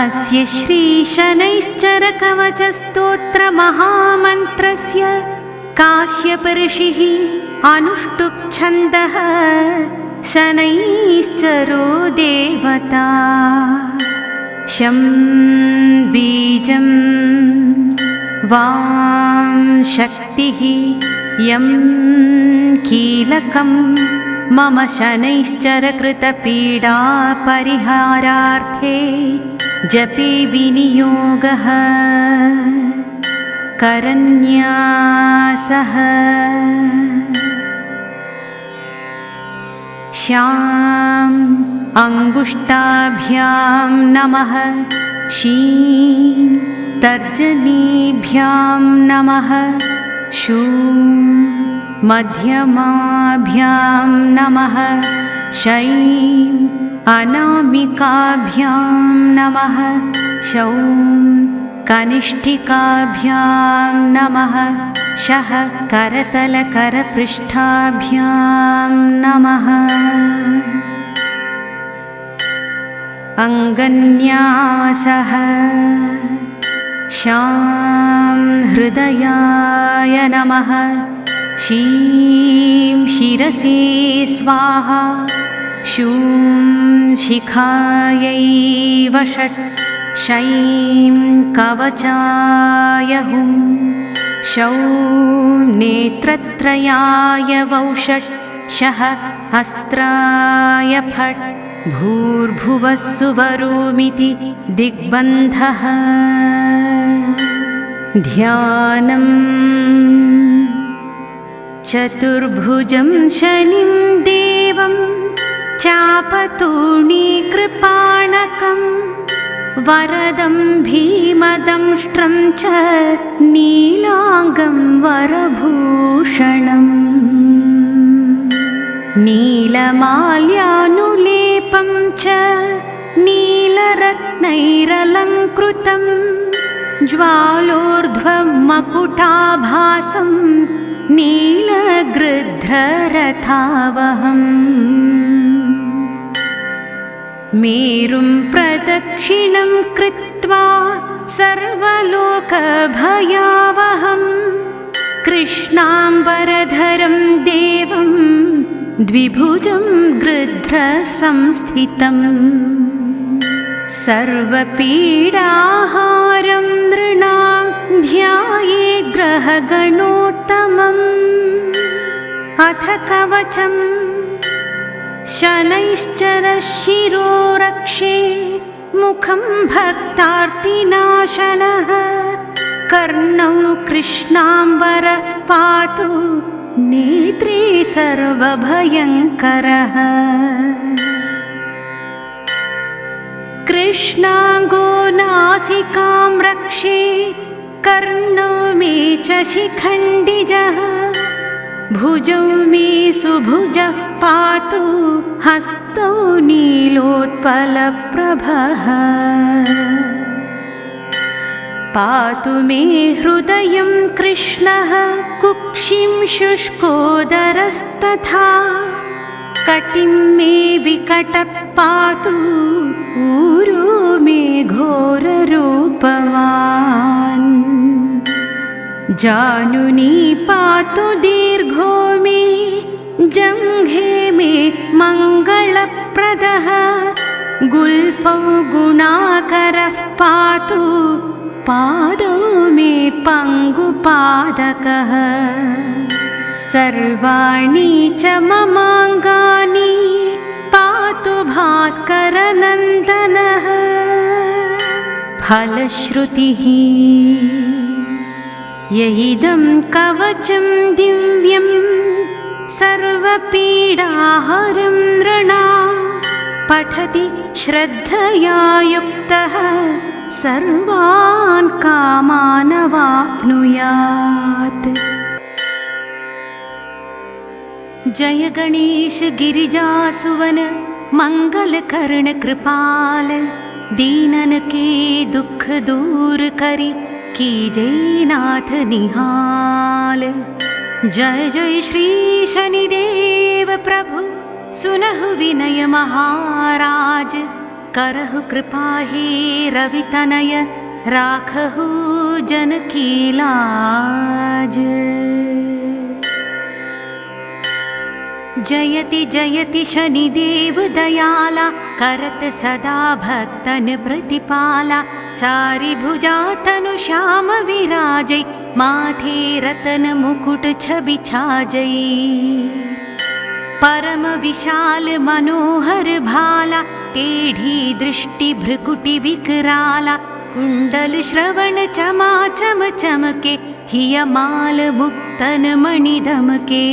अस्य श्रीशनैश्चरकवचस्तोत्रमहामन्त्रस्य काश्यपऋषिः अनुष्टुप् छन्दः शनैश्चरो देवता। शं बीजं वां शक्तिः यं कीलकं मम शनैश्चरकृतपीडापरिहारार्थे जपे विनियोगः। करन्यासः श्याम् अङ्गुष्ठाभ्यां नमः। शीं तर्जनीभ्यां नमः। शूं मध्यमाभ्यां नमः। शैं अनामिकाभ्यां नमः। शौं कनिष्ठिकाभ्यां नमः। शः करतलकरपृष्ठाभ्यां नमः। अङ्गन्यासः शां हृदयाय नमः। शीं शिरसे स्वाहा। शूं शिखायै वषट्। शैं कवचाय हुं। शौं नेत्रत्रयाय वौषट्। शः अस्त्राय फट्। भूर्भुवः सुवरोमिति दिग्बन्धः। ध्यानम् चतुर्भुजं शनिं देवं चापतूणीकृपाणकं वरदं भीमदंष्ट्रं च नीलाङ्गं वरभूषणम्। नीलमाल्यानुलेपं च नीलरत्नैरलङ्कृतं ज्वालोर्ध्वमकुटाभासं नीलगृध्ररथावहम्। मेरुं प्रदक्षिणं कृत्वा सर्वलोकभयावहं कृष्णाम्बरधरं देवं द्विभुजं गृध्रसंस्थितम्। सर्वपीडाहारं नृणां ध्यायेद्ग्रहगणोत्तमम्। अथ कवचम् शनैश्चरः शिरो रक्षे मुखं भक्तार्तिनाशनः। कर्णौ कृष्णाम्बरः पातु नेत्रे सर्वभयङ्करः। कृष्णाङ्गो नासिकां रक्षे कर्णौ मे च शिखण्डिजः। भुजौ मे सुभुजः पातु हस्तौ नीलोत्पलप्रभः। पातु मे हृदयं कृष्णः कुक्षिं शुष्कोदरस्तथा। कटिं मे विकटः पातु ऊरो मे घोररूपवान्। जानुनी पातु दीर्घो मे जङ्घे मे मङ्गलप्रदः। गुल्फौ गुणाकरः पातु पादौ मे पङ्गुपादकः। सर्वाणि च ममाङ्गानि पातु भास्करनन्दनः। फलश्रुतिः यैदं कवचं दिव्यं सर्वपीडाहरं नृणां पठति श्रद्धया युक्तः सर्वान् कामानवाप्नुयात्। जय गणेश गिरिजासुवन मंगलकर्ण कृपाल। दीनन के दुख दूर करी कीजै नाथ निहाल। जय जय श्री शनिदेव प्रभु सुनहु विनय महाराज। करहु कृपा हे रवितनय राखहु जन की लाज। जयति जयति शनिदेव दयाला करत सदा भक्तन प्रतिपाला। चारि भुजा तनु श्याम विराजै माथे रतन मुकुट छवि छाजै। परम विशाल मनोहर भाला टेढ़ी दृष्टि भ्रुकुटि विकराला। कुंडल श्रवण चमा चम चमके हियमाल मुक्तन मणि दमके।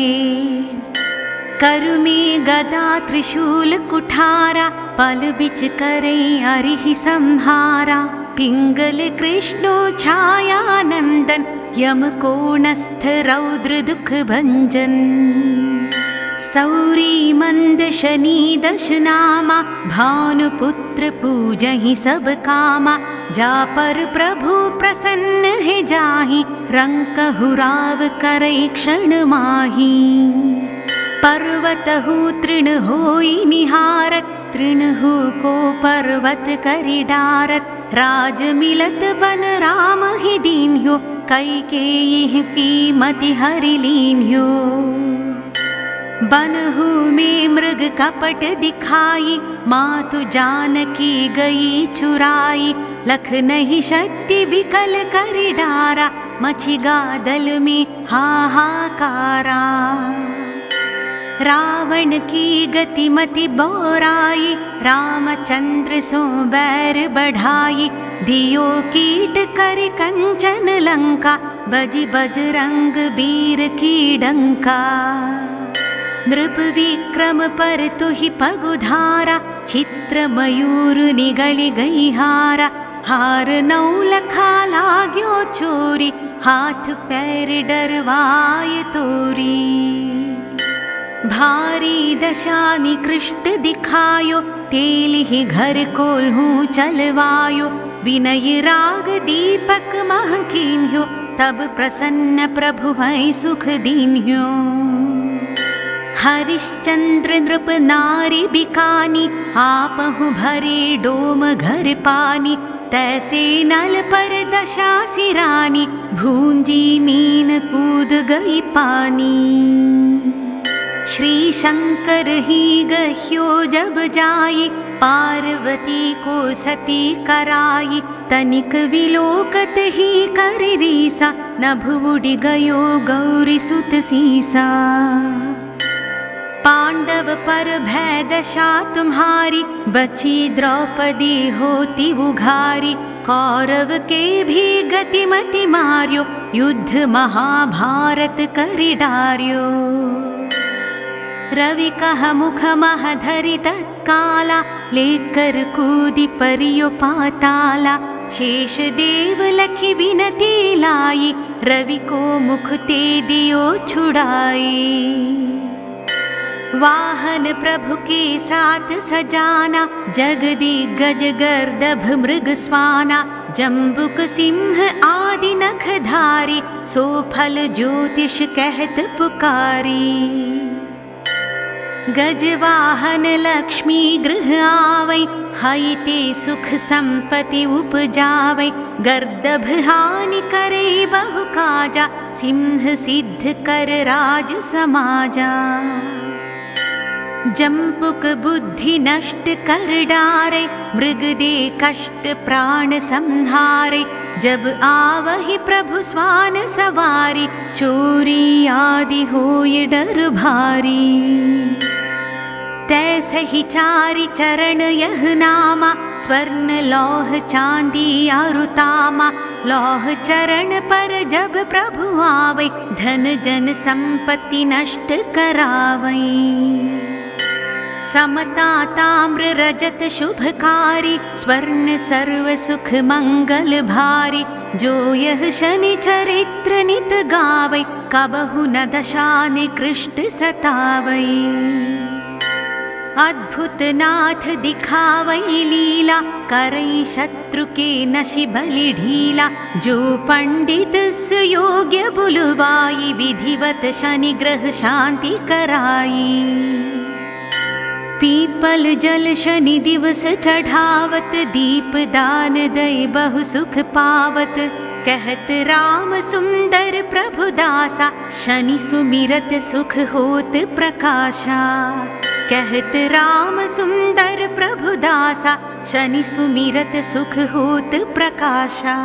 करुमे गदा त्रिशूल कुठारा पल बिच करई अरिहि संहारा। पिंगल कृष्णो छायानंदन यम कोणस्थ रौद्र दुख भंजन। सौरी मंद शनि दशनामा भानुपुत्र पूजहि सब कामा। जा पर प्रभु प्रसन्न है जाहि रंकहु राव करई क्षण माही। पर्वतहु तृण होई निहारत तृणहु को पर्वत करि डारत। राज मिलत बन राम ही दीन्ह्यो कैकेयी की मति हरि लीन्ह्यो। बनहु में मृग कपट दिखाई मातु जानकी गई चुराई। लख नहीं शक्ति विकल करि डारा मछिगा दल में हाहाकारा। रावण की गतिमति बोराई रामचंद्र सो बैर बढ़ाई। दियो कीट करि कंचन लंका बजि बजरंग बीर की डंका। नृप विक्रम पर तुहि पगुधारा चित्र मयूर निगलि गई हारा। हार नौ लखा लाग्यो चोरी हाथ पैर डरवाय तोरी। भारी दशा निकृष्ट दिखायो तेलिहि घर कोल्हू चलवायो। विनय राग दीपक मह कीन्ह्यो तब प्रसन्न प्रभु है सुख दीन्ह्यो। हरिश्चंद्र नृप नारी बिकानी आपहु भरे डोम घर पानी। तैसे नल पर दशा सिरानी भूंजी मीन कूद गई पानी। श्री शंकर ही गह्यो जब जाई पार्वती को सती कराई। तनिक विलोकत ही कर रीसा नभ उड़ि गयो गौरी सुत सीसा। पांडव पर भय दशा तुम्हारी बची द्रौपदी होती उघारी। कौरव के भी गतिमति मार्यो युद्ध महाभारत करि डार्यो। रवि कह मुख मह धरि तत्काला लेकर कूदि परियो पाताला। शेष देव लखी विनती लाई रवि को मुख ते दियो छुड़ाई। वाहन प्रभु के साथ सजाना जगदिग्गज गर्दभ मृग स्वाना। जम्बुक सिंह आदि नखधारी सो फल ज्योतिष कहत पुकारी। गजवाहन लक्ष्मी गृह आवै हईते सुख संपत्ति उपजावै। गर्दभ हानि करे बहु काजा सिंह सिद्ध कर राज समाजा। जम्पुक बुद्धि नष्ट कर डारे मृग दे कष्ट प्राण संहारे। जब आवहि प्रभु स्वान सवारी चोरी आदि होय डर भारी। तैसे ही चारि चरण यह नामा स्वर्ण लौह चांदी आरुतामा। लौह चरण पर जब प्रभु आवै धन जन संपत्ति नष्ट करावै। समता ताम्र रजत शुभकारी स्वर्ण सर्व सुख मंगल भारी। जो यह शनि चरित्र नित गावै कबहु न दशा निकृष्ट सतावै। अद्भुत नाथ दिखावै लीला करई शत्रु के नशि बलि ढीला। जो पंडित सुयोग्य बुलवाई विधिवत शनि ग्रह शांति कराई। पीपल जल शनि दिवस चढ़ावत, दीप दान दई बहु सुख पावत। कहत राम सुंदर प्रभु दासा, शनि सुमिरत सुख होत प्रकाशा। कहत राम सुंदर प्रभु दासा, शनि सुमिरत सुख होत प्रकाशा।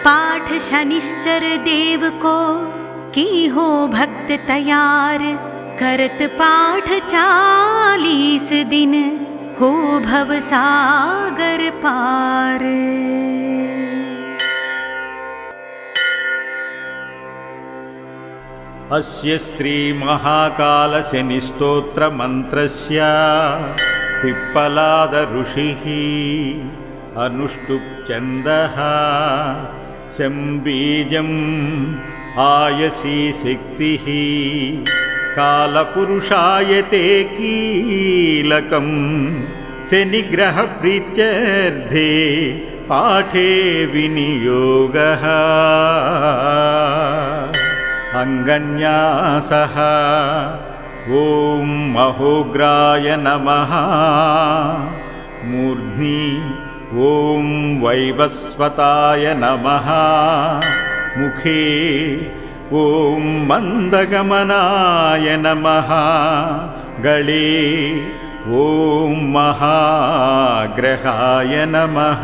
पाठ शनिश्चर देव को की हो भक्त तैयार, करत पाठ 40 दिन हो भव सागर पार। अस्य श्री महाकालशनिस्तोत्र मंत्रस्य पिप्पलाद ऋषिः अनुष्टुप् छन्दः शम्बीजम् आयसी शक्तिः कालपुरुषायते कीलकं शनिग्रह प्रीत्यर्थे पाठे विनियोगः। अंगन्यासः ॐ महोग्राय नमः, मूर्ध्नि ॐ वैवस्वताय नमः, मुखे ॐ मन्दगमनाय नमः, गळे ॐ महाग्रहाय नमः,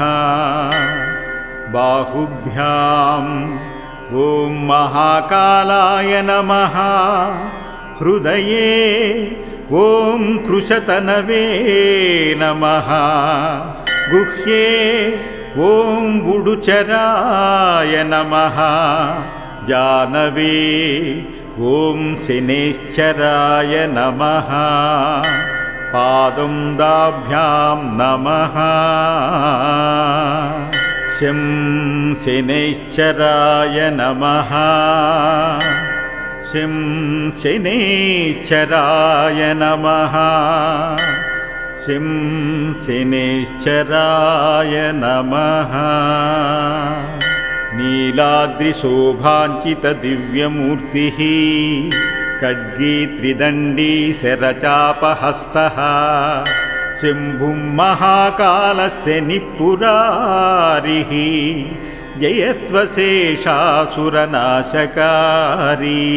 बाहुभ्याम् ॐ महाकालाय नमः, हृदये ॐ कृशतनवे नमः, गुह्ये ॐ गुडुचराय नमः, जानवे ॐ शनैश्चराय नमः, पादुदाभ्यां नमः, शं शनैश्चराय नमः, शं शनैश्चराय नमः, शं शनैश्चराय नमः। नीलाद्रिशोभाञ्चित दिव्यमूर्तिः खड्गी त्रिदण्डी शरचापहस्तः शम्भुं महाकालस्य निपुरारिः जयत्वशेषासुरनाशकारी।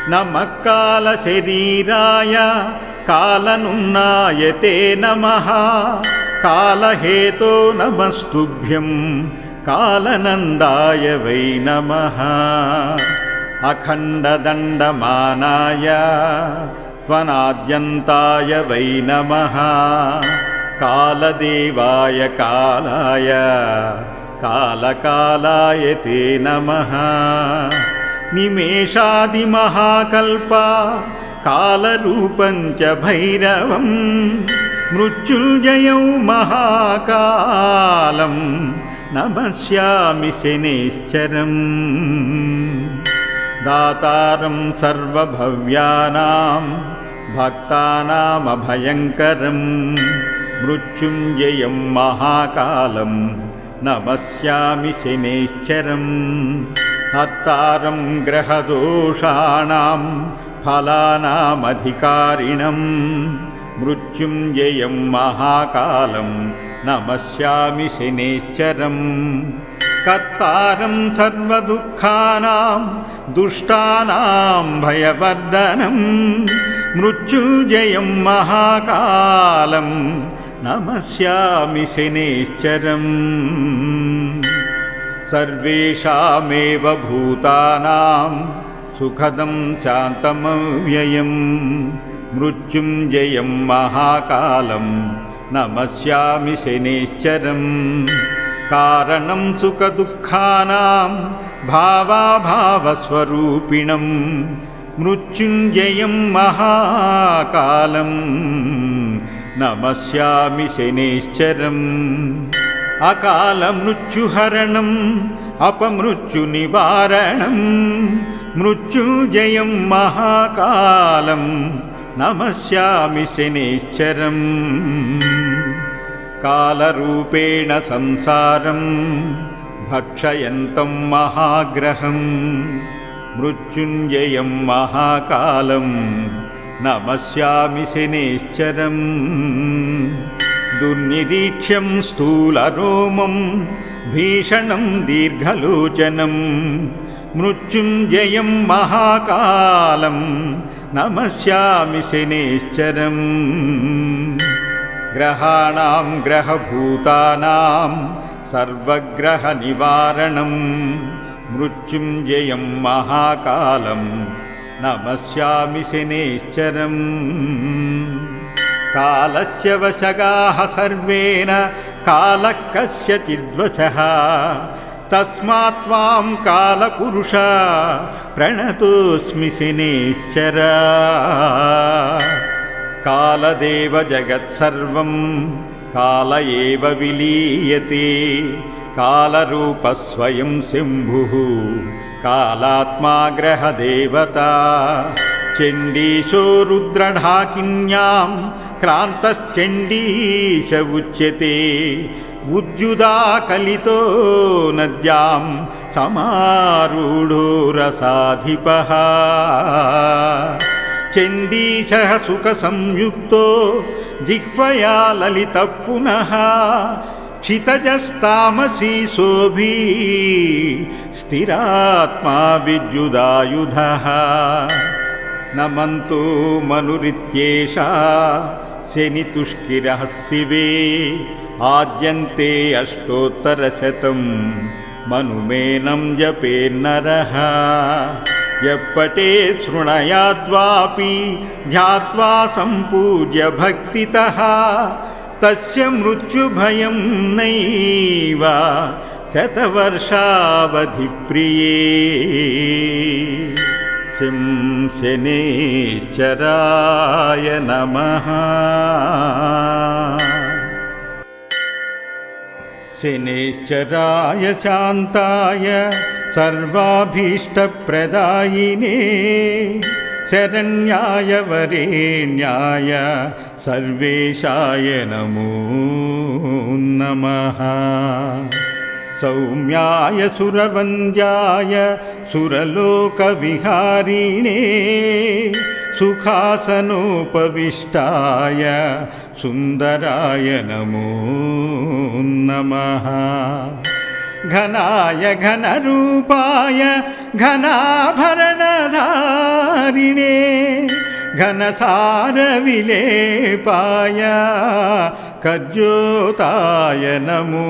नमः कालशरीराय कालनुन्नाय ते नमः, कालहेतो नमस्तुभ्यं कालनन्दाय वै नमः। अखण्डदण्डमानाय त्वनाद्यन्ताय वै नमः, कालदेवाय कालाय कालकालाय ते नमः। निमेषादिमहाकल्पा कालरूपं च भैरवं मृत्युञ्जयं महाकालं नमस्यामि शनैश्चरम्। दातारं सर्वभव्यानां भक्तानामभयङ्करं मृत्युञ्जयं महाकालं नमस्यामि शनैश्चरम्। हर्तारं ग्रहदोषाणां फलानामधिकारिणं मृत्युञ्जयं महाकालं नमस्यामि शनैश्चरम्। कर्तारं सर्वदुःखानां दुष्टानां भयवर्धनं मृत्युञ्जयं महाकालं नमस्यामि शनैश्चरम्। सर्वेषामेव भूतानां सुखदं शान्तमव्ययं मृत्युञ्जयं महाकालं नमस्यामि शनैश्चरम्। कारणं सुखदुःखानां भावाभावस्वरूपिणं मृत्युञ्जयं महाकालं नमस्यामि शनैश्चरम्। अकालमृत्युहरणम् अपमृत्युनिवारणं मृत्युञ्जयं महाकालं नमस्यामि शनैश्चरम्। कालरूपेण संसारं भक्षयन्तं महाग्रहं मृत्युञ्जयं महाकालं नमस्यामि शनैश्चरम् दुर्निरीक्ष्यं स्थूलरोमं भीषणं दीर्घलोचनं मृत्युञ्जयं महाकालं नमस्यामि शनैश्चरम् ग्रहाणां ग्रहभूतानां सर्वग्रहनिवारणं मृत्युञ्जयं महाकालं नमस्यामि शनैश्चरम् कालस्य वशगाः सर्वेण कालः कस्यचिद्वशः तस्मात् त्वां कालपुरुष प्रणतोऽस्मि शनैश्चर कालदेव जगत्सर्वं काल एव विलीयते कालरूपः स्वयं शम्भुः कालात्मा ग्रहदेवता चण्डीशो रुद्रढाकिन्यां क्रान्तश्चण्डीश उच्यते उद्युदाकलितो नद्यां समारूढो रसाधिपः चण्डीशः सुखसंयुक्तो जिह्वया ललितः पुनः क्षितजस्तामसी शोभी स्थिरात्मा विद्युदायुधः नमन्तो मनुरित्येषा शनितुष्किरः शिवे आद्यन्ते अष्टोत्तरशतं मनुमेनं जपेन्नरः यः पठेत् शृणुयाद्वापि ध्यात्वा सम्पूज्य भक्तितः तस्य मृत्युभयं नैव शतवर्षावधिप्रिये शनैश्चराय नमः शनैश्चराय शान्ताय सर्वाभीष्टप्रदायिने शरण्याय वरेण्याय सर्वेशाय नमो नमः सौम्याय सुरवन्द्याय सुरलोकविहारिणे सुखासनोपविष्टाय सुन्दराय नमो नमः घनाय घनरूपाय घनाभरणधारिणे घनसारविलेपाय कज्योताय नमो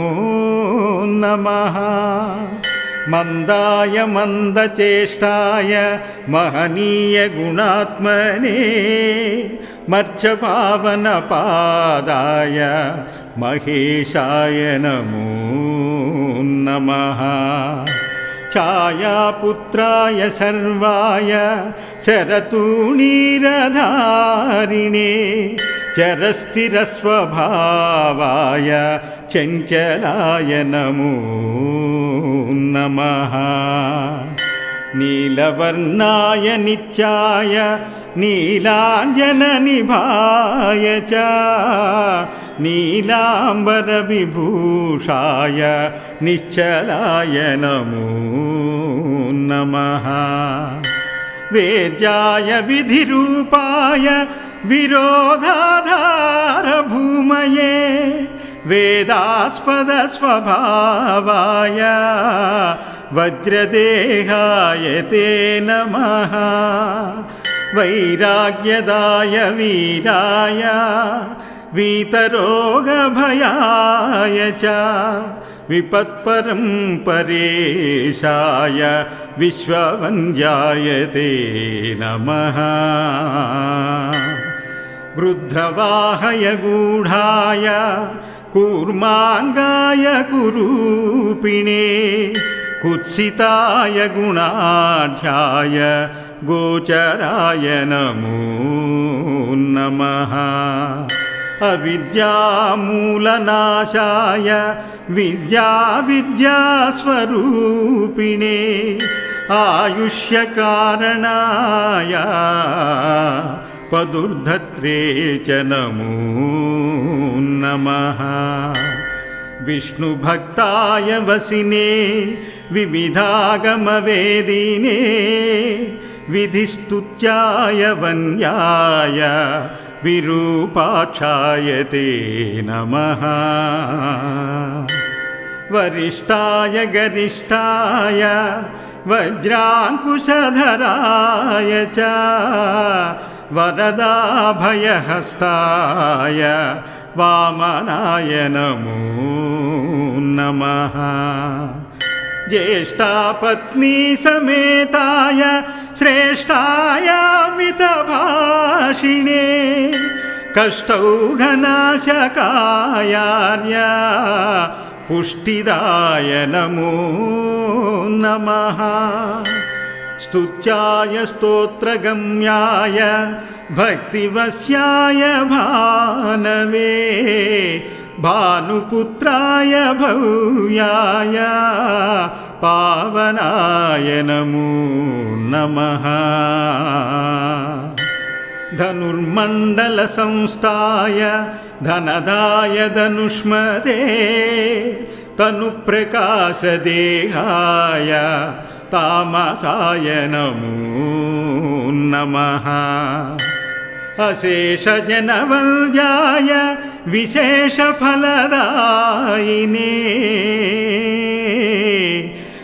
नमः मन्दाय मन्दचेष्टाय महनीयगुणात्मने मर्त्यपावनपादाय महेशाय नमो नमः छायापुत्राय सर्वाय शरतूणीरधारिणे चरस्थिरस्वभावाय चञ्चलाय नमो नमः नीलवर्णाय नित्याय नीलाञ्जननिभाय च नीलाम्बरविभूषाय निश्चलाय नमो नमः वेद्याय विधिरूपाय विरोधाधारभूमये वेदास्पदस्वभावाय वज्रदेहाय ते नमः वैराग्यदाय वीराय वीतरोगभयाय च विपत्परं परेशाय विश्ववन्द्याय ते नमः गृध्रवाहय गूढाय कूर्माङ्गाय कुरूपिणे कुत्सिताय गुणाढ्याय गोचराय नमो नमः अविद्यामूलनाशाय विद्यास्वरूपिणे आयुष्यकारणाय पदुर्धत्रे च नमो नमः विष्णुभक्ताय वसिने विविधागमवेदिने विधिस्तुत्याय वन्याय विरूपाक्षाय ते नमः। वरिष्ठाय गरिष्ठाय वज्राङ्कुशधराय च वरदाभयहस्ताय वामनाय नमो नमः। ज्येष्ठापत्नी समेताय श्रेष्ठाय मितभाषिणे कष्टौघनाशकायार्य पुष्टिदाय नमो नमः। स्तुत्याय स्तोत्रगम्याय भक्तिवश्याय भानवे भानुपुत्राय भव्याय पावनाय नमो नमः। धनुर्मण्डलसंस्थाय धनदाय धनुष्मते तनुप्रकाशदेहाय तामसाय नमो नमः। अशेषजनवल्जाय विशेषफलदायिने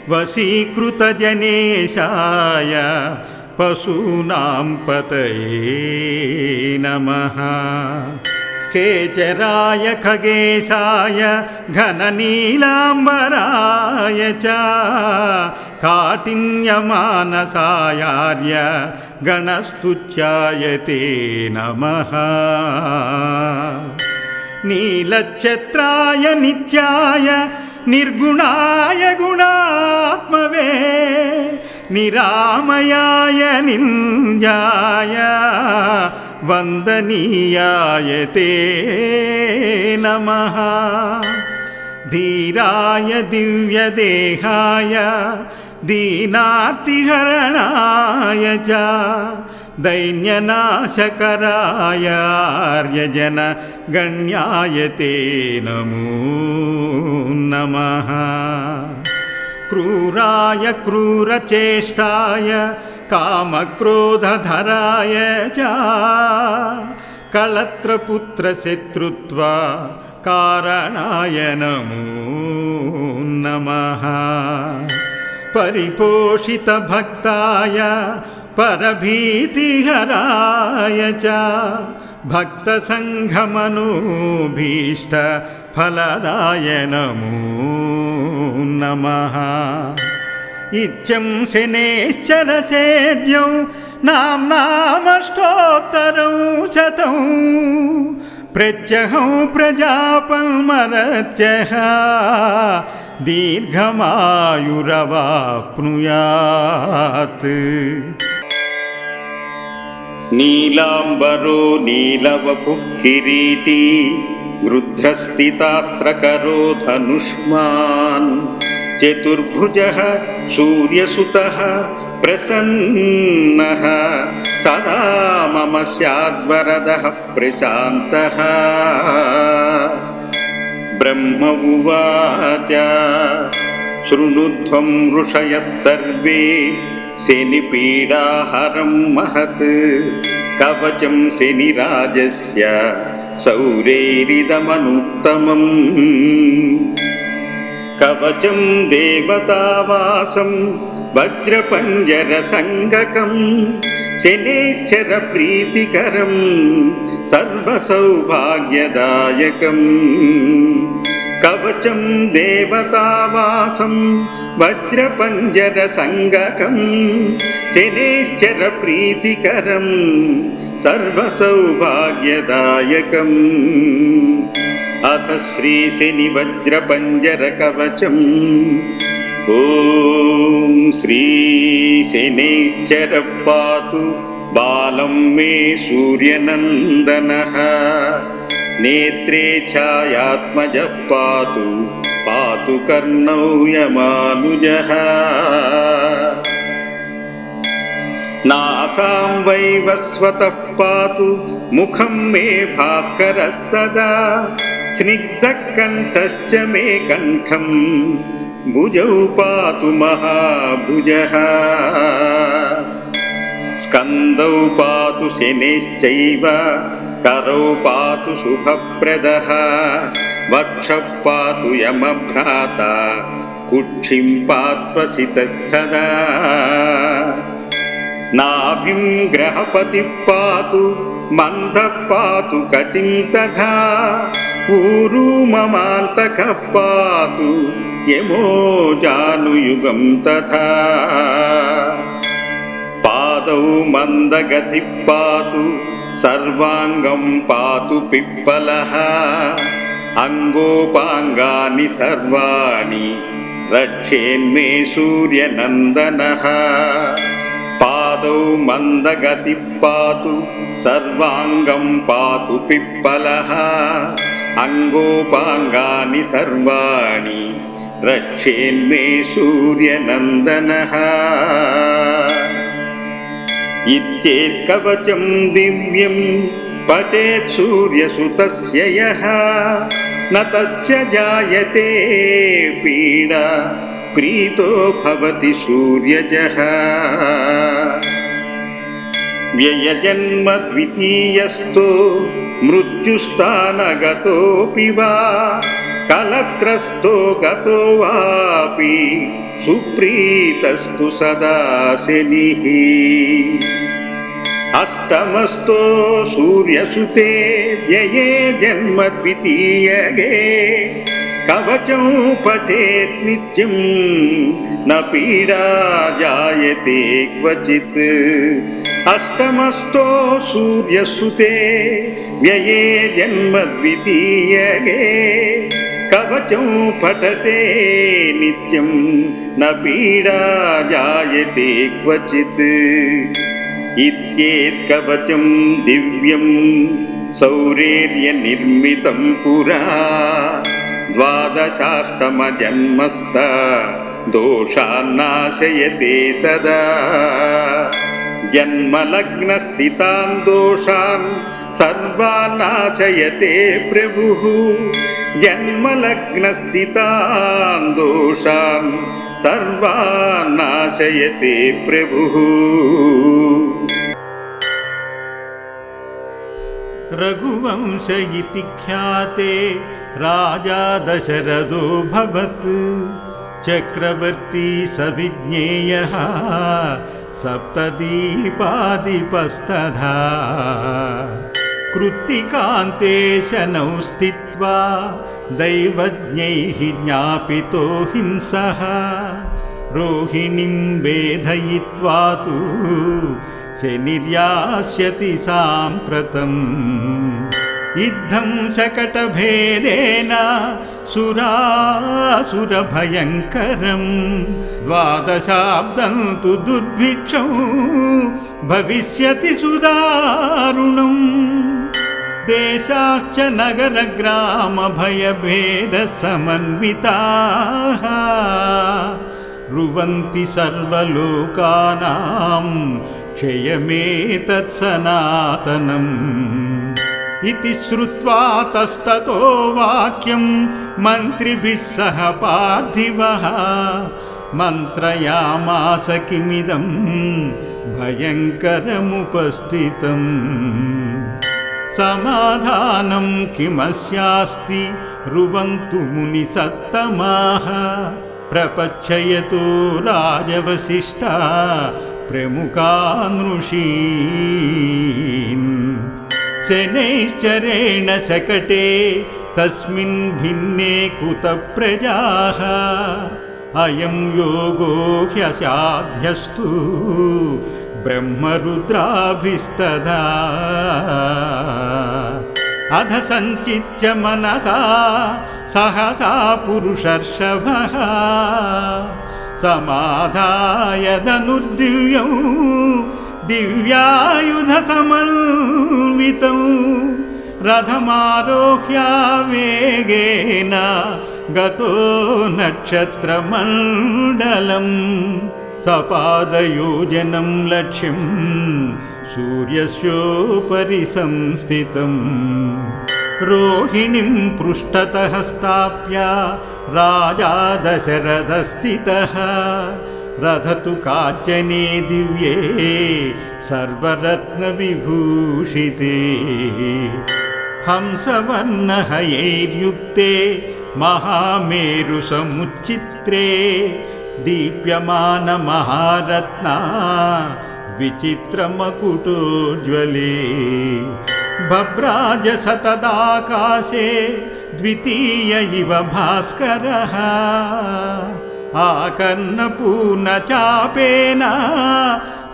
वशीकृतजनेशाय पशूनां पतये नमः। केचराय खगेशाय घननीलाम्बराय च काठिन्यमानसायार्य गणस्तुत्याय ते नमः। नीलच्छत्राय नित्याय निर्गुणाय गुणात्मवे निरामयाय निन्द्याय वन्दनीयाय ते नमः। धीराय दिव्यदेहाय दीनार्तिहरणाय च दैन्यनाशकराय आर्यजनगण्याय ते नमो नमः। क्रूराय क्रूरचेष्टाय कामक्रोधधराय च कलत्रपुत्रशत्रुत्व कारणाय नमो नमः। परिपोषितभक्ताय परभीतिहराय च भक्तसङ्घमनोभीष्टफलदाय नमो नमः। इत्यं शनैश्चरसेद्यौ नाम्नामष्टोत्तरं शतं प्रत्यहं प्रजापल्मरत्यः दीर्घमायुरवाप्नुयात्। नीलाम्बरो नीलवपुः किरीटी रुद्रस्थितास्त्रकरो धनुष्मान् चतुर्भुजः सूर्यसुतः प्रसन्नः सदा मम स्याद्वरदः प्रशान्तः। ब्रह्म उवाच शृणुध्वं ऋषयः सर्वे शनिपीडाहरं महत् कवचं शनिराजस्य सौरैरिदमनुत्तमम्। कवचं देवतावासं वज्रपञ्जरसङ्गकं शनैश्चरप्रीतिकरं सर्वसौभाग्यदायकम्। कवचं देवतावासं वज्रपञ्जरसङ्गकं शनैश्चरप्रीतिकरं सर्वसौभाग्यदायकम्। अथ श्रीशनिवज्रपञ्जरकवचम्। ॐ श्रीशनैश्चरः पातु बालं मे सूर्यनन्दनः। नेत्रे छायात्मजः पातु पातु कर्णौ यमानुजः। नासां वैवस्वतः पातु मुखं मे भास्करः सदा। स्निग्धकण्ठश्च मे कण्ठं भुजौ पातु महाभुजः। स्कन्दौ पातु शनिश्चैव करौ पातु शुभप्रदः वक्षः पातु यमभ्राता कुक्षिं पात्वसितस्तदा नाभिं ग्रहपतिः पातु मन्दः पातु कटिं तथा ऊरू ममान्तकः पातु यमो जानुयुगं तथा पादौ मन्दगतिः पातु सर्वाङ्गं पातु पिप्पलः अङ्गोपाङ्गानि सर्वाणि रक्षेन्मे सूर्यनन्दनः पादौ मन्दगतिः पातु सर्वाङ्गं पातु पिप्पलः अङ्गोपाङ्गानि सर्वाणि रक्षेन्मे सूर्यनन्दनः इत्येत्कवचं दिव्यं पठेत् सूर्यसुतस्य यः न तस्य जायते पीडा प्रीतो भवति सूर्यजः व्ययजन्म द्वितीयस्थो मृत्युस्थानगतोऽपि वा कलत्रस्थो गतो वापि सुप्रीतस्तु सदा शनिः अष्टमस्थो सूर्यसुते व्यये जन्म द्वितीयगे कवचं पठेत् नित्यं न पीडा जायते क्वचित् अष्टमस्थो सूर्यसुते व्यये जन्म द्वितीयगे कवचं पठते नित्यं न पीडा जायते क्वचित् इत्येत्कवचं दिव्यं सौरेर्यनिर्मितं पुरा द्वादशाष्टमजन्मस्थ दोषान्नाशयते सदा जन्मलग्नस्थितान् दोषान् सर्वान् नाशयते प्रभुः जन्मलग्नस्थितान् दोषान् सर्वान् नाशयते प्रभुः रघुवंश इति ख्याते राजा दशरथो भवत् चक्रवर्ती सविज्ञेयः सप्तदीपाधिपस्तथा कृत्तिकान्ते शनौ स्थित्वा दैवज्ञैः ज्ञापितो हिंसः रोहिणीं वेधयित्वा तु शनिर्यास्यति साम्प्रतम् इद्धं शकटभेदेन सुरासुरभयङ्करं द्वादशाब्दं तु दुर्भिक्षं भविष्यति सुदारुणम् देशाश्च नगरग्रामभयभेदसमन्विताः रुवन्ति सर्वलोकानां क्षयमेतत्सनातनम् इति श्रुत्वा तस्ततो वाक्यं मन्त्रिभिः सह पार्थिवः मन्त्रयामास किमिदं भयङ्करमुपस्थितम् समाधानं किमस्यास्ति रुवन्तु मुनिसत्तमाः प्रपच्छयतो राजवसिष्ठा प्रमुखान् ऋषीन् शनैश्चरेण शकटे तस्मिन् भिन्ने कुतः प्रजाः अयं योगो ह्यसाध्यस्तु ब्रह्मरुद्राभिस्तदा अध सञ्चित्य मनसा सहसा पुरुषर्षभः समाधाय धनुर्दिव्यं दिव्यायुधसमन्वितं रथमारोह्य वेगेन गतो नक्षत्रमण्डलं सपादयोजनं लक्ष्यं सूर्यस्योपरि संस्थितम् रोहिणीं पृष्ठतः स्थाप्य राजा दशरथस्थितः रथतु काञ्चने दिव्ये सर्वरत्नविभूषिते हंसवर्णहयैर्युक्ते महामेरुसमुच्चित्रे दीप्यमानमहारत्ना विचित्रमकुटोज्ज्वले बभ्राजसतदाकाशे द्वितीय इव भास्करः आकर्णपूर्णचापेन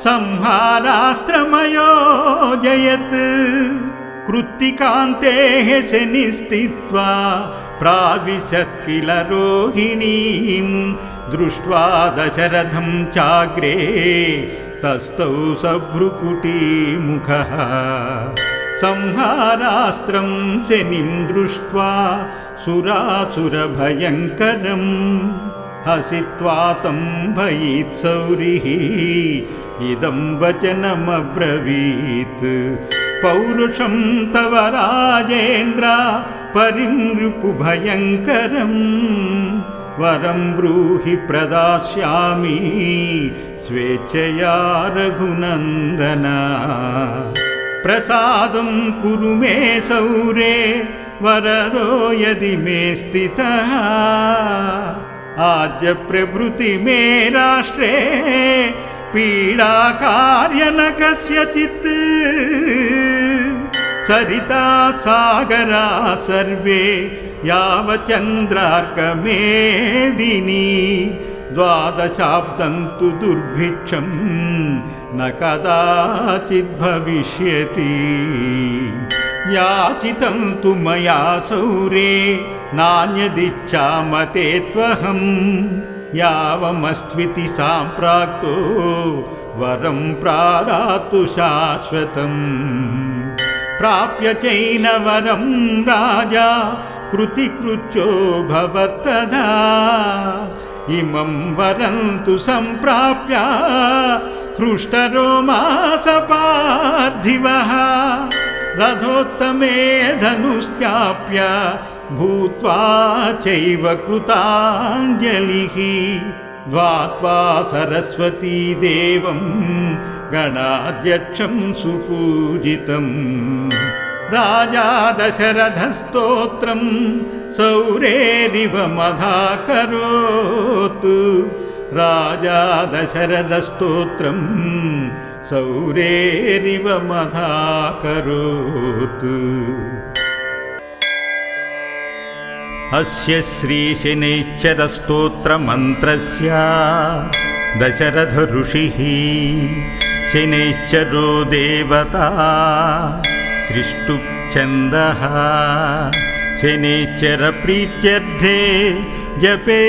संहारास्त्रमयोजयत् कृत्तिकान्तेः शनिस्थित्वा प्राविशत् किल रोहिणीं दृष्ट्वा दशरथं चाग्रे तस्थौ सभ्रुकुटीमुखः संहारास्त्रं शनिं दृष्ट्वा सुरासुरभयङ्करम् हसित्वा तं भयीत्सौरिः इदं वचनमब्रवीत् पौरुषं तव राजेन्द्र परिनृपुभयङ्करं वरं ब्रूहि प्रदास्यामि स्वेच्छया रघुनन्दन प्रसादं कुरु मे सौरे वरदो यदि मे स्थितः आज्य प्रभृति मे राष्ट्रे पीडा कार्य न कस्यचित् सरिता सागरा सर्वे यावचन्द्रार्कमेदिनी द्वादशाब्दं तु दुर्भिक्षं न कदाचित् भविष्यति याचितं तु मया सौरे नान्यदिच्छामते त्वहं यावमस्त्विति साम्प्राक्तो वरं प्रादातु शाश्वतम् प्राप्य चैन वरं राजा कृतिकृत्यो भवत्तदा इमं वरं तु सम्प्राप्य हृष्टरोमासपार्थिवः रथोत्तमे धनुश्चाप्य भूत्वा चैव कृताञ्जलिः ध्वात्वा सरस्वती देवं गणाध्यक्षं सुपूजितम् राजा दशरथस्तोत्रं सौरेरिव मधाकरोत् राजा दशरथस्तोत्रं सौरेरिव मधाकरोत् अस्य श्रीशनैश्चरस्तोत्रमन्त्रस्य दशरथ ऋषिः शनैश्चरो देवता त्रिष्टुप्छन्दः शनैश्चरप्रीत्यर्थे जपे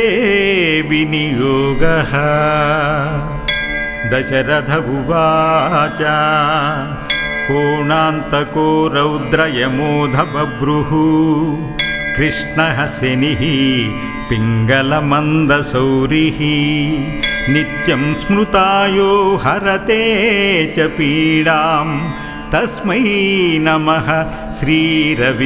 विनियोगः दशरथ उवाच कोणान्तको रौद्रयमोधबभ्रुः कृष्णः शनिः पिङ्गलमन्दसौरिः नित्यं स्मृतायो हरते च पीडां तस्मै नमः श्रीरविनन्दनाय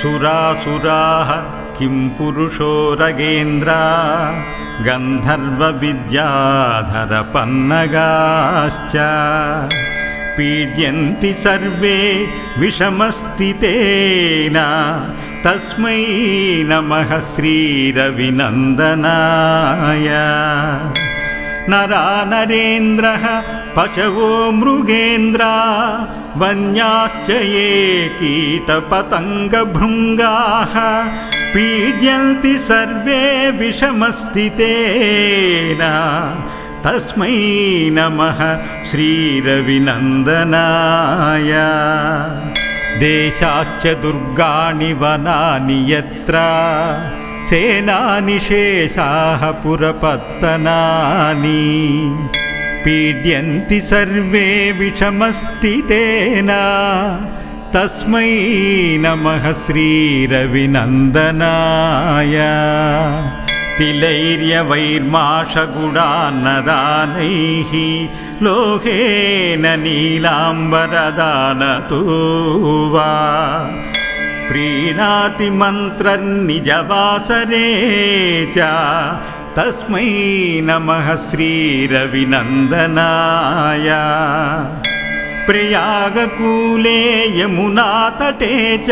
सुरासुराः किं पुरुषो रगेन्द्र गन्धर्वविद्याधरपन्नगाश्च पीड्यन्ति सर्वे विषमस्थितेन तस्मै नमः श्रीरविनन्दनाय नरा नरेन्द्रः पशवो मृगेन्द्रा वन्याश्च ये कीटपतङ्गभृङ्गाः पीड्यन्ति सर्वे विषमस्थितेन तस्मै नमः श्रीरविनन्दनाय देशाच्च दुर्गाणि वनानि यत्र सेनानि शेषाः पुरपत्तनानि पीड्यन्ति सर्वे विषमस्थितेन तस्मै नमः श्रीरविनन्दनाय तिलैर्यवैर्माशगुडान्नदानैः लोहेन नीलाम्बरदानतो वा प्रीणाति मन्त्रन्निजवासरे च तस्मै नमः श्रीरविनन्दनाय प्रयागकूले यमुनातटे च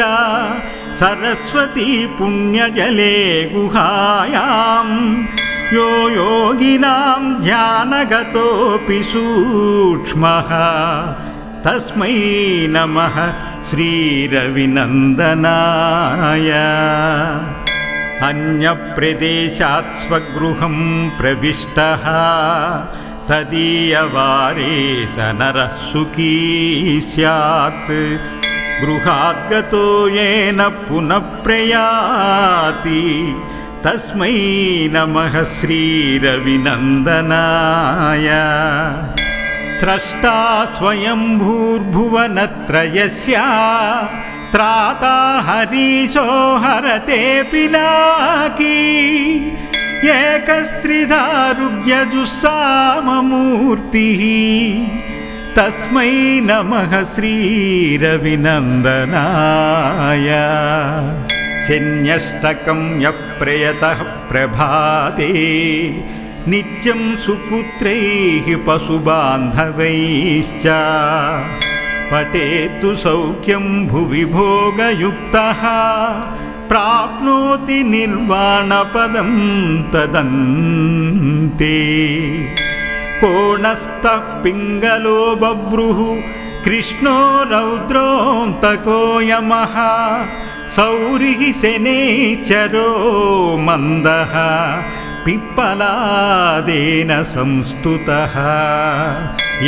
सरस्वती पुण्यजले गुहायां यो योगिनां ध्यानगतोऽपि सूक्ष्मः तस्मै नमः श्रीरविनन्दनाय अन्यप्रदेशात् स्वगृहं प्रविष्टः तदीयवारे स नरः सुखी स्यात् गृहाद्गतो येन पुनः प्रयाति तस्मै नमः श्रीरविनन्दनाय स्रष्टा स्वयंभूर्भुवनत्रयस्य त्राता हरीशो हरते पिनाकी एकस्त्रिधारुग्यजुस्साममूर्तिः तस्मै नमः श्रीरविनन्दनाय शन्यष्टकं यः प्रयतः प्रभाते नित्यं सुपुत्रैः पशुबान्धवैश्च पठेत्तु सौख्यं भुवि भोगयुक्तः प्राप्नोति निर्वाणपदं तदन्ते कोणस्थः पिङ्गलो बभ्रुः कृष्णो रौद्रोऽन्तको यमः सौरिः शनैश्चरो मन्दः पिप्पलादेन संस्तुतः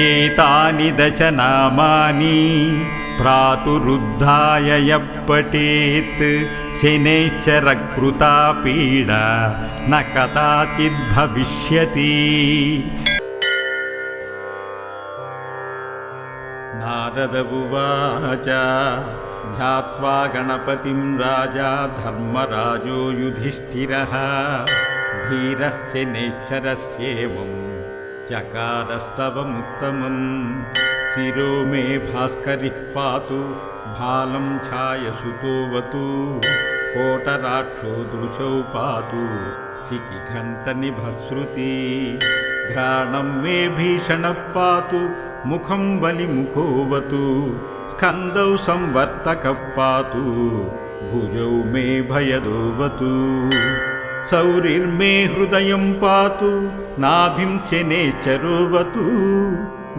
एतानि दश नामानि प्रातरुद्धाय यः पठेत् शनैश्चरकृता पीडा न कदाचित् भविष्यति। नारद उवाच ध्यात्वा गणपतिं राजा धर्मराजो युधिष्ठिरः धीरस्य नैश्चरस्येवं चकारस्तवमुत्तमं शिरो मे भास्करिः पातु भालं छायसुतोऽवतु कोटराक्षो दृशौ पातु शिखिघण्टनिभश्रुति घ्राणं मे भीषणः पातु मुखं बलिमुखोऽवतु स्कन्दौ संवर्तकः पातु भुजौ मे भयदोऽवतु सौरिर्मे हृदयं पातु नाभिं शनैश्चरोऽवतु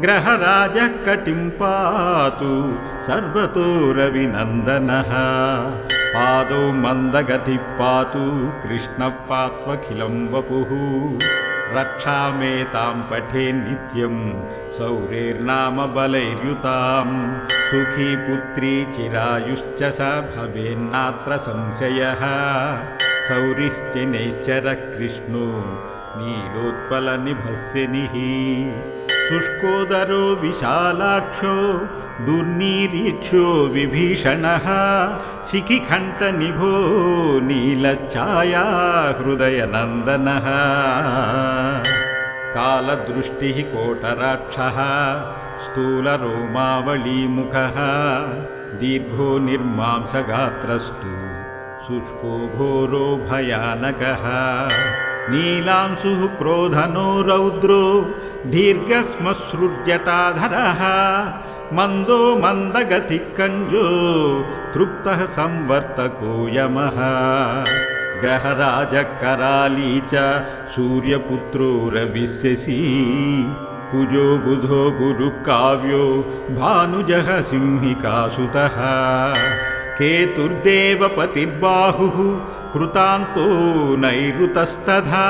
ग्रहराजः कटिं पातु सर्वतो रविनन्दनः पादौ मन्दगतिः पातु कृष्णः पात्वखिलं वपुः रक्षामेतां पठेन्नित्यं सौरेर्नाम बलैर्युतां सुखी पुत्री चिरायुश्च स भवेन्नात्र संशयः सौरिश्च नैश्चरः कृष्णो नीलोत्पलनिभस्यनिः शुष्कोदरो विशालाक्षो दुर्नीरीक्ष्यो विभीषणः शिखिघण्टनिभो नीलच्छाया हृदयनन्दनः कालदृष्टिः कोटराक्षः स्थूलरोमावलीमुखः दीर्घो निर्मांसगात्रस्तु शुष्को घोरो भयानकः नीलांशुः क्रोधनो रौद्रो दीर्घश्मश्रुर्जटाधरः मन्दो मन्दगतिः कञ्जो तृप्तः संवर्तको यमः ग्रहराजः कराली च सूर्यपुत्रो रविशशी कुजो बुधो गुरुः काव्यो भानुजः सिंहिकासुतः केतुर्देवपतिर्बाहुः कृतान्तो नैऋतस्तथा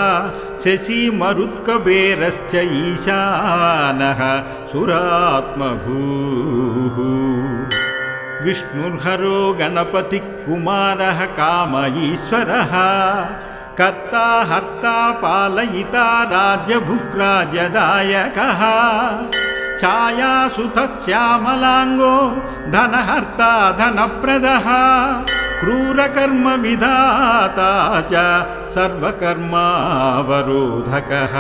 शशीमरुत्कबेरश्च ईशानः सुरात्मभूः विष्णुर्हरो गणपतिः कुमारः काम ईश्वरः कर्ता हर्ता पालयिता राज्यभुग्राज्यदायकः छायासुतः श्यामलाङ्गो धनहर्ता धनप्रदः क्रूरकर्मविधाता च सर्वकर्मावरोधकः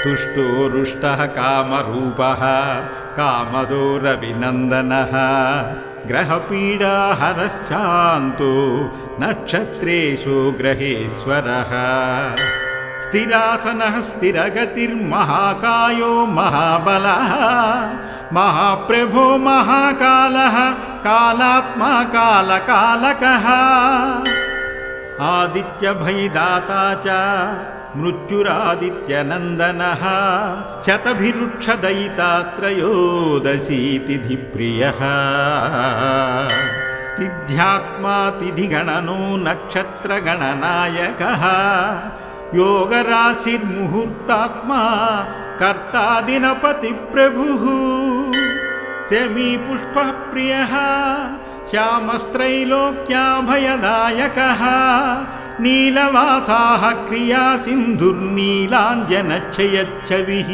तुष्टो रुष्टः कामरूपः कामदो रविनन्दनः ग्रहपीडाहरश्चान्तो नक्षत्रेषु ग्रहेश्वरः स्थिरासनः स्थिरगतिर्महाकायो महाबलः महाप्रभो महाकालः कालात्मा कालकालकः आदित्यभयदाता च मृत्युरादित्यनन्दनः शतभिरुक्षदयिता त्रयोदशी तिथिप्रियः तिथ्यात्मा तिथिगणनो नक्षत्रगणनायकः योगराशिर्मुहूर्तात्मा कर्ता दिनपतिप्रभुः शमीपुष्पः प्रियः श्यामस्त्रैलोक्याभयदायकः नीलवासाः क्रियासिन्धुर्नीलाञ्जनच्छयच्छविः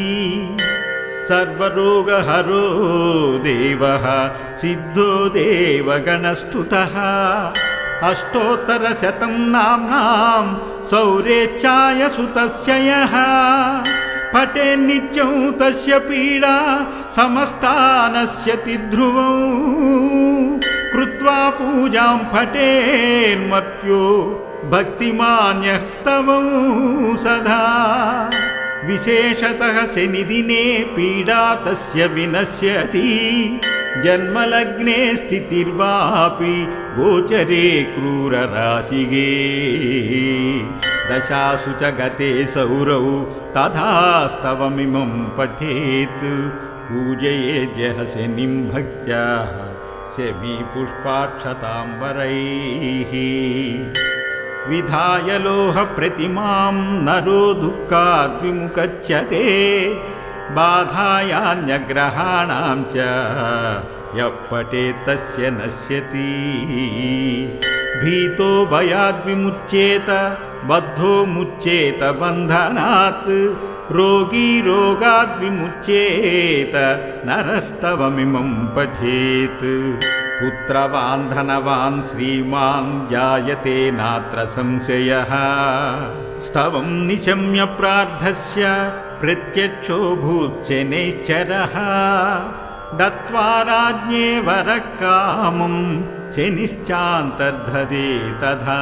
सर्वरोगहरो देवः सिद्धो देवगणस्तुतः अष्टोत्तरशतं नाम्नां सौरेच्छाय सुतस्य यः पठेन्नित्यं तस्य पीडा समस्ता नश्यति ध्रुवौ कृत्वा पूजां पठेन्मर्त्यो भक्तिमान्यस्तवौ सदा विशेषतः शनिदिने पीडा तस्य विनश्यति जन्मलग्ने स्थितिर्वापि गोचरे क्रूरराशिगे दशासु च गते सौरौ तथास्तवमिमं पठेत् पूजयेद्यः शनिं भक्त्या शमीपुष्पाक्षताम्बरैः विधाय लोहप्रतिमां नरो दुःखाद्विमुच्यते बाधायान्यग्रहाणां च यः पठेत् तस्य नश्यति भीतो भयाद्विमुच्येत बद्धो मुच्येत बन्धनात् रोगी रोगाद्विमुच्येत नरस्तवमिमं पठेत् पुत्रवान् धनवान् श्रीमान् जायते नात्र संशयः स्तवं निशम्य प्रार्थस्य प्रत्यक्षो भूत्शनैश्चरः दत्त्वा राज्ञे वरकामं शनिश्चान्तर्धते तथा